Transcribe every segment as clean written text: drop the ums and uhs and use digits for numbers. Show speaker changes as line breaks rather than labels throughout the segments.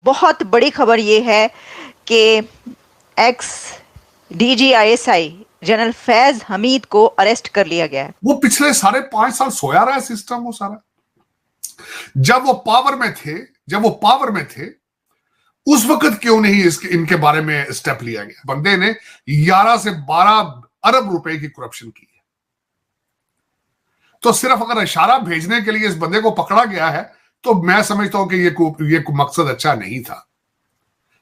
बहुत बड़ी खबर ये है कि x DGISI general Faiz Hamid को अरेस्ट कर लिया गया है।
वो पिछले 5.5 साल सोया रहा है सिस्टम वो सारा। जब वो पावर में थे उस वक्त क्यों नहीं इनके बारे में स्टेप लिया गया? बंदे ने 11 से 12 अरब रुपए की करप्शन की है। तो सिर्फ अगर इशारा भेजने के लिए इस बंदे को पकड़ा गया है तो मैं समझता हूं कि ये मकसद अच्छा नहीं था।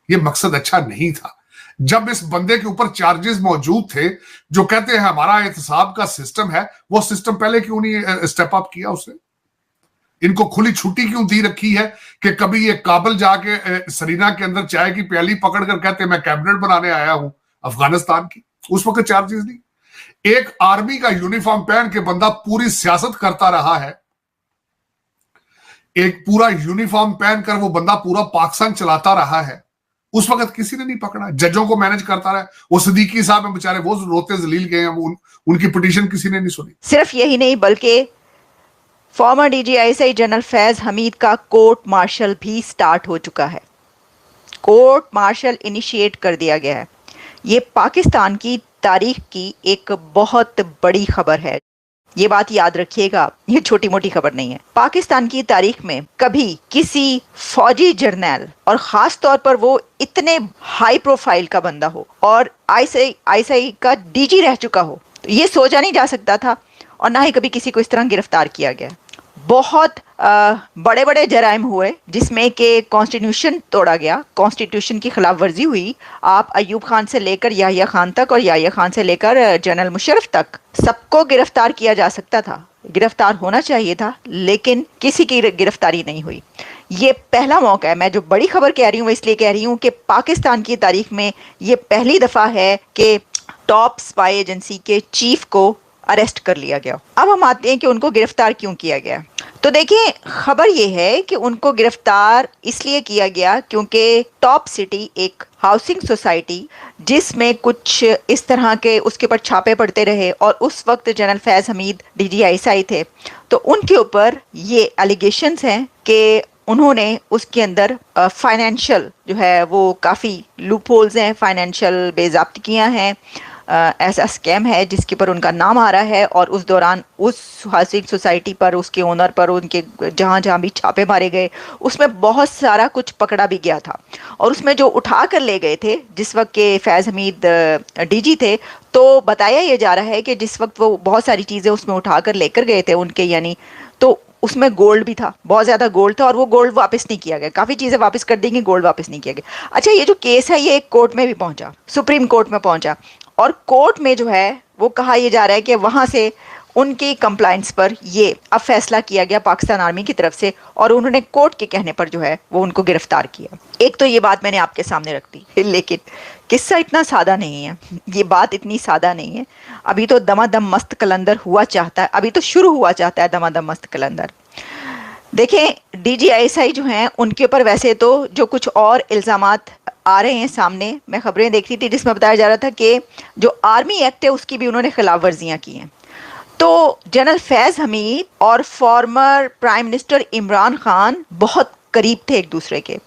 ये मकसद अच्छा नहीं था। जब इस बंदे के ऊपर चार्जेस मौजूद थे, जो कहते हैं हमारा एहतसाब का सिस्टम है, वो सिस्टम पहले क्यों नहीं स्टेप अप किया उसने? इनको खुली छुट्टी क्यों दी रखी है कि कभी ये काबुल जाके सरीना के अंदर चाय की प्याली पकड़कर कहते मैं कैबिनेट बनाने आया हूं अफगानिस्तान की, उस वक्त चार्जेस नहीं। एक आर्मी का यूनिफॉर्म पहन के बंदा पूरी सियासत करता रहा है, एक पूरा यूनिफॉर्म पहनकर वो बंदा पूरा पाकिस्तान चलाता रहा है, उस वक्त किसी ने नहीं पकड़ा। जजों को मैनेज करता रहा। वो सिद्दीकी साहब हैं बेचारे, वो रोते जलील गए हैं, उनकी पिटीशन किसी ने नहीं सुनी।
सिर्फ यही नहीं बल्कि farmer DGISI general Faiz Hamid का कोर्ट मार्शल भी स्टार्ट हो चुका है। कोर्ट मार्शल इनिशिएट कर दिया गया है। ये पाकिस्तान की तारीख की एक बहुत बड़ी खबर है। ये बात याद रखिएगा, ये छोटी मोटी खबर नहीं है। पाकिस्तान की तारीख में कभी किसी फौजी जर्नल, और खास तौर पर वो इतने हाई प्रोफाइल का बंदा हो और ISI का DG रह चुका हो, तो ये सोचा नहीं जा सकता था, और ना ही कभी किसी को इस तरह गिरफ्तार किया गया। बहुत बड़े बड़े जराइम हुए जिसमें कि कॉन्स्टिट्यूशन तोड़ा गया, कॉन्स्टिट्यूशन की खिलाफ वर्जी हुई। आप अयूब खान से लेकर याहिया खान तक और याहिया खान से लेकर जनरल मुशर्रफ तक सबको गिरफ्तार किया जा सकता था, गिरफ्तार होना चाहिए था, लेकिन किसी की गिरफ्तारी नहीं हुई। ये पहला मौका है। मैं जो बड़ी खबर कह रही हूँ इसलिए कह रही हूँ कि पाकिस्तान की तारीख में ये पहली दफा है कि टॉप स्पाई एजेंसी के चीफ को अरेस्ट कर लिया गया। अब हम आते हैं कि उनको गिरफ्तार क्यों किया गया। तो देखिए, खबर यह है कि उनको गिरफ्तार इसलिए किया गया क्योंकि टॉप सिटी एक हाउसिंग सोसाइटी जिसमें कुछ इस तरह के उसके ऊपर छापे पड़ते रहे, और उस वक्त जनरल फैज हमीद DGISI थे, तो उनके ऊपर ये एलिगेशंस हैं कि उन्होंने उसके अंदर फाइनेंशियल जो है वो काफ़ी लूप होल्स हैं, फाइनेंशियल बेज़ाब्तियाँ हैं, ऐसा स्कैम है जिसके पर उनका नाम आ रहा है, और उस दौरान उस हाउसिंग सोसाइटी पर, उसके ओनर पर, उनके जहाँ जहाँ भी छापे मारे गए उसमें बहुत सारा कुछ पकड़ा भी गया था। और उसमें जो उठा कर ले गए थे जिस वक्त के फैज़ हमीद DG थे, तो बताया ये जा रहा है कि जिस वक्त वो बहुत सारी चीज़ें उसमें उठा कर लेकर गए थे उनके, यानी तो उसमें गोल्ड भी था, बहुत ज़्यादा गोल्ड था, और वो गोल्ड वापस नहीं किया गया। काफ़ी चीज़ें वापस कर देंगे, गोल्ड वापस नहीं किया गया। अच्छा, ये जो केस है ये कोर्ट में भी पहुंचा, सुप्रीम कोर्ट में पहुंचा, और कोर्ट में जो है वो कहा यह जा रहा है कि वहां से उनकी कंप्लाइंस पर ये अब फैसला किया गया पाकिस्तान आर्मी की तरफ से, और उन्होंने कोर्ट के कहने पर जो है वो उनको गिरफ्तार किया। एक तो ये बात मैंने आपके सामने रख दी, लेकिन किस्सा इतना सादा नहीं है, ये बात इतनी सादा नहीं है। अभी तो दमादम मस्त कलंदर हुआ चाहता है, अभी तो शुरू हुआ चाहता है दमादम मस्त कलंदर। देखें, DGISI जो हैं उनके ऊपर वैसे तो जो कुछ और इल्ज़ामात आ रहे हैं सामने, मैं खबरें देख रही थी जिसमें बताया जा रहा था कि जो आर्मी एक्ट है उसकी भी उन्होंने खिलाफ वर्जियाँ की हैं। तो जनरल फैज़ हमीद और former prime minister Imran Khan बहुत करीब थे एक दूसरे के,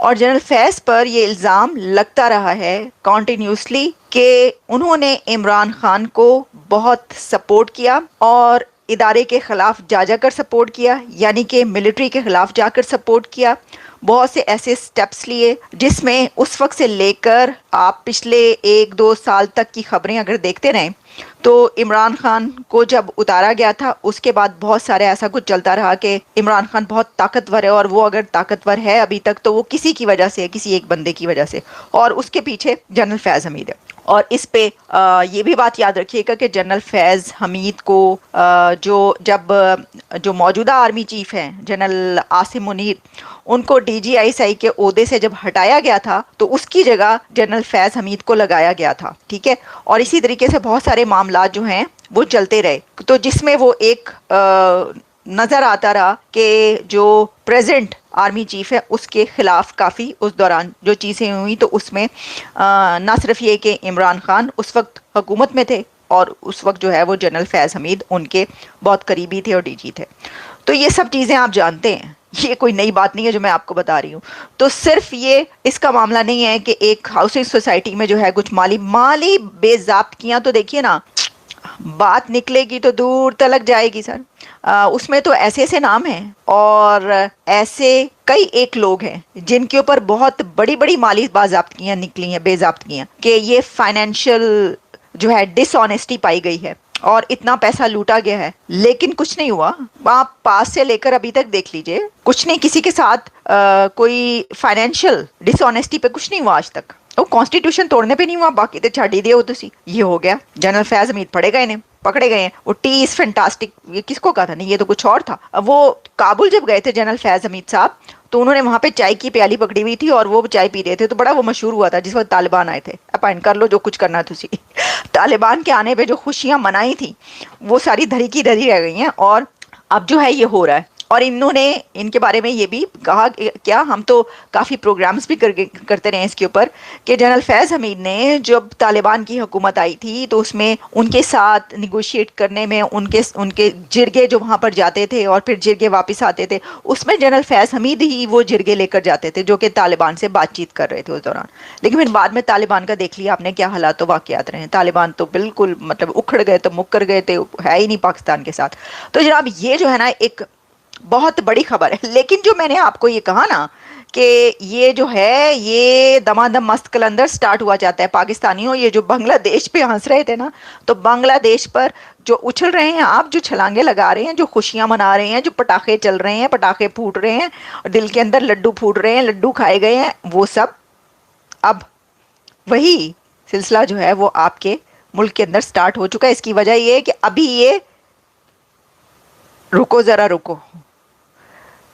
और जनरल फैज़ पर ये इल्ज़ाम लगता रहा है कॉन्टीन्यूसली कि उन्होंने इमरान खान को बहुत सपोर्ट किया और इदारे के ख़िलाफ़ जा जाकर सपोर्ट किया, यानी कि मिलिट्री के ख़िलाफ़ जाकर सपोर्ट किया। बहुत से ऐसे स्टेप्स लिए जिसमें उस वक्त से लेकर आप पिछले 1-2 साल तक की खबरें अगर देखते रहें तो इमरान खान को जब उतारा गया था उसके बाद बहुत सारे ऐसा कुछ चलता रहा कि इमरान खान बहुत ताकतवर है, और वो अगर ताकतवर है अभी तक तो वो किसी की वजह से, किसी एक बंदे की वजह से, और उसके पीछे जनरल फैज़ हमीद है। और इस पे ये भी बात याद रखिएगा कि जनरल फैज़ हमीद को जो मौजूदा आर्मी चीफ हैं जनरल आसिम मुनीर, उनको DGISI के ओहदे से जब हटाया गया था तो उसकी जगह जनरल फैज़ हमीद को लगाया गया था, ठीक है। और इसी तरीके से बहुत सारे मामला जो हैं वो चलते रहे, तो जिसमें वो एक नज़र आता रहा कि जो प्रेजेंट आर्मी चीफ है उसके ख़िलाफ़ काफ़ी उस दौरान जो चीज़ें हुई, तो उसमें ना सिर्फ ये कि इमरान खान उस वक्त हुकूमत में थे और उस वक्त जो है वो जनरल फैज़ हमीद उनके बहुत करीबी थे और DG थे। तो ये सब चीज़ें आप जानते हैं, ये कोई नई बात नहीं है जो मैं आपको बता रही हूँ। तो सिर्फ ये इसका मामला नहीं है कि एक हाउसिंग सोसाइटी में जो है कुछ माली बेज़ाब्तियां, तो देखिए ना, बात निकलेगी तो दूर तलक जाएगी सर। उसमें तो ऐसे ऐसे नाम हैं और ऐसे कई एक लोग हैं जिनके ऊपर बहुत बड़ी बड़ी माली बाज़ाब्तियां निकली हैं, बेज़ाब्तियां, कि ये फाइनेंशियल जो है डिसऑनेस्टी पाई गई है और इतना पैसा लूटा गया है, लेकिन कुछ नहीं हुआ। आप पास से लेकर अभी तक देख लीजिए, कुछ नहीं, किसी के साथ कोई फाइनेंशियल डिसऑनेस्टी पे कुछ नहीं हुआ आज तक। वो कॉन्स्टिट्यूशन तोड़ने पे नहीं हुआ, बाकी तो छाड़ी दिए हो तुसी। ये हो गया, जनरल फैज हमीद पड़े गए ने, पकड़े गए हैं। वो टी इज फैंटास्टिक, ये किसको कहा था? नहीं, ये तो कुछ और था। अब वो काबुल जब गए थे जनरल फैज हमीद साहब, तो उन्होंने वहां पे चाय की प्याली पकड़ी हुई थी और वो चाय पी रहे थे, तो बड़ा वो मशहूर हुआ था जिस वक्त तालिबान आए थे। अपॉइंट कर लो जो कुछ करना है तुसी। तालिबान के आने पे जो खुशियां मनाई थी वो सारी धरी की धरी रह गई हैं, और अब जो है ये हो रहा है। और इन्होंने इनके बारे में ये भी कहा, क्या हम तो काफ़ी प्रोग्राम्स भी करते रहे इसके ऊपर, कि जनरल फैज़ हमीद ने जब तालिबान की हुकूमत आई थी तो उसमें उनके साथ निगोशिएट करने में उनके जिरगे जो वहाँ पर जाते थे और फिर जिरगे वापस आते थे, उसमें जनरल फैज़ हमीद ही वो जिरगे लेकर जाते थे जो कि तालिबान से बातचीत कर रहे थे उस दौरान। लेकिन फिर बाद में तालिबान का देख लिया आपने क्या हालात तो वाक़यात रहे। तालिबान तो बिल्कुल मतलब उखड़ गए, तो मुक्कर गए थे, है ही नहीं पाकिस्तान के साथ। तो जनाब ये जो है ना एक बहुत बड़ी खबर है। लेकिन जो मैंने आपको ये कहा ना कि ये जो है ये दमादम मस्त कलंदर स्टार्ट हुआ जाता है पाकिस्तानियों। ये जो बांग्लादेश पे हंस रहे थे ना, तो बांग्लादेश पर जो उछल रहे हैं आप, जो छलांगे लगा रहे हैं, जो खुशियां मना रहे हैं, जो पटाखे चल रहे हैं, पटाखे फूट रहे हैं और दिल के अंदर लड्डू फूट रहे हैं, लड्डू खाए गए हैं, वो सब अब वही सिलसिला जो है वो आपके मुल्क के अंदर स्टार्ट हो चुका है। इसकी वजह ये है कि अभी ये रुको जरा रुको।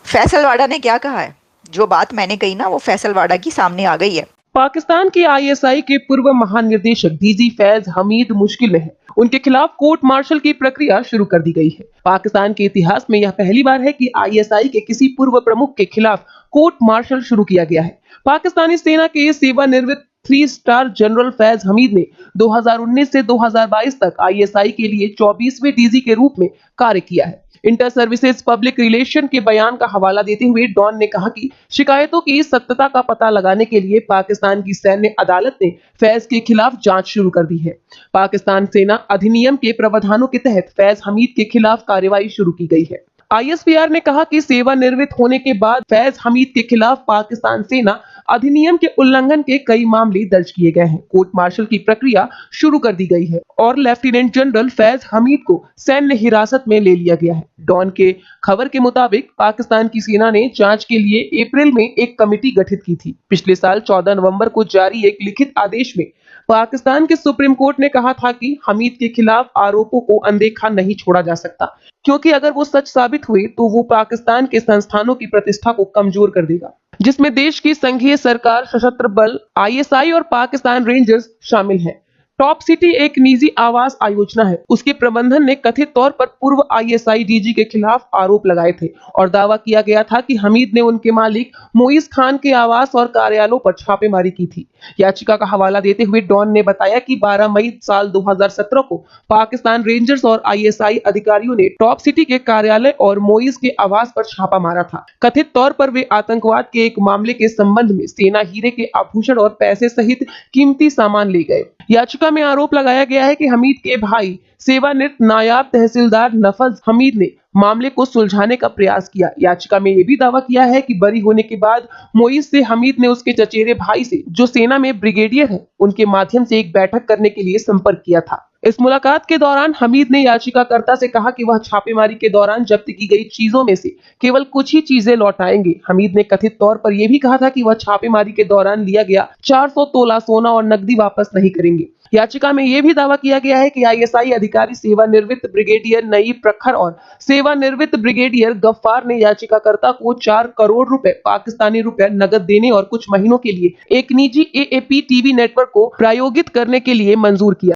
फैसल वाडा ने क्या कहा है? जो बात मैंने कही ना वो फैसल वाडा की सामने आ गई है।
पाकिस्तान के आईएसआई के पूर्व महानिदेशक डीजी फैज हमीद मुश्किल में है। उनके खिलाफ कोर्ट मार्शल की प्रक्रिया शुरू कर दी गई है। पाकिस्तान के इतिहास में यह पहली बार है कि आईएसआई के किसी पूर्व प्रमुख के खिलाफ कोर्ट मार्शल शुरू किया गया है। पाकिस्तानी सेना के सेवानिवृत्त 3 स्टार जनरल फैज हमीद ने 2019 से 2022 तक आईएसआई के लिए 24वें डीजी के रूप में कार्य किया है। इंटर सर्विसेज पब्लिक रिलेशन के बयान का हवाला देते हुए डॉन ने कहा कि शिकायतों की सत्यता का पता लगाने के लिए पाकिस्तान की सैन्य अदालत ने फैज के खिलाफ जांच शुरू कर दी है। पाकिस्तान सेना अधिनियम के प्रावधानों के तहत फैज हमीद के खिलाफ कार्रवाई शुरू की गई है। आईएसपीआर ने कहा कि सेवानिवृत्त होने के बाद फैज हमीद के खिलाफ पाकिस्तान सेना अधिनियम के उल्लंघन के कई मामले दर्ज किए गए हैं। कोर्ट मार्शल की प्रक्रिया शुरू कर दी गई है और लेफ्टिनेंट जनरल फैज हमीद को सैन्य हिरासत में ले लिया गया है। डॉन के खबर के मुताबिक पाकिस्तान की सेना ने जांच के लिए अप्रैल में एक कमेटी गठित की थी। पिछले साल 14 नवंबर को जारी एक लिखित आदेश में पाकिस्तान के सुप्रीम कोर्ट ने कहा था कि हमीद के खिलाफ आरोपों को अनदेखा नहीं छोड़ा जा सकता, क्योंकि अगर वो सच साबित हुए तो वो पाकिस्तान के संस्थानों की प्रतिष्ठा को कमजोर कर देगा, जिसमें देश की संघीय सरकार, सशस्त्र बल, आईएसआई और पाकिस्तान रेंजर्स शामिल हैं। टॉप सिटी एक निजी आवास आयोजना है। उसके प्रबंधन ने कथित तौर पर पूर्व आईएसआई डीजी के खिलाफ आरोप लगाए थे और दावा किया गया था कि हमीद ने उनके मालिक मोइज खान के आवास और कार्यालयों पर छापेमारी की थी। याचिका का हवाला देते हुए डॉन ने बताया कि 12 मई साल 2017 को पाकिस्तान रेंजर्स और आईएसआई अधिकारियों ने टॉप सिटी के कार्यालय और मोइज के आवास पर छापा मारा था। कथित तौर पर वे आतंकवाद के एक मामले के संबंध में सेना हीरे के आभूषण और पैसे सहित कीमती सामान ले गए। याचिका में आरोप लगाया गया है कि हमीद के भाई सेवानिवृत्त नायब तहसीलदार नफज हमीद ने मामले को सुलझाने का प्रयास किया। याचिका में यह भी दावा किया है कि बरी होने के बाद मोइज से हमीद ने उसके चचेरे भाई से, जो सेना में ब्रिगेडियर है, उनके माध्यम से एक बैठक करने के लिए संपर्क किया था। इस मुलाकात के दौरान हमीद ने याचिकाकर्ता से कहा कि वह छापेमारी के दौरान जब्त की गई चीजों में से केवल कुछ ही चीजें लौटाएंगे। हमीद ने कथित तौर पर यह भी कहा था कि वह छापेमारी के दौरान लिया गया 400 तोला सोना और नकदी वापस नहीं करेंगे। याचिका में यह भी दावा किया गया है कि आईएसआई अधिकारी सेवानिवृत्त ब्रिगेडियर नईब प्रखर और सेवानिवृत्त ब्रिगेडियर गफ्फार ने याचिकाकर्ता को 4 करोड़ रुपए पाकिस्तानी रुपए नकद देने और कुछ महीनों के लिए एक निजी एएपी टीवी नेटवर्क को प्रायोजित करने के लिए मंजूर किया।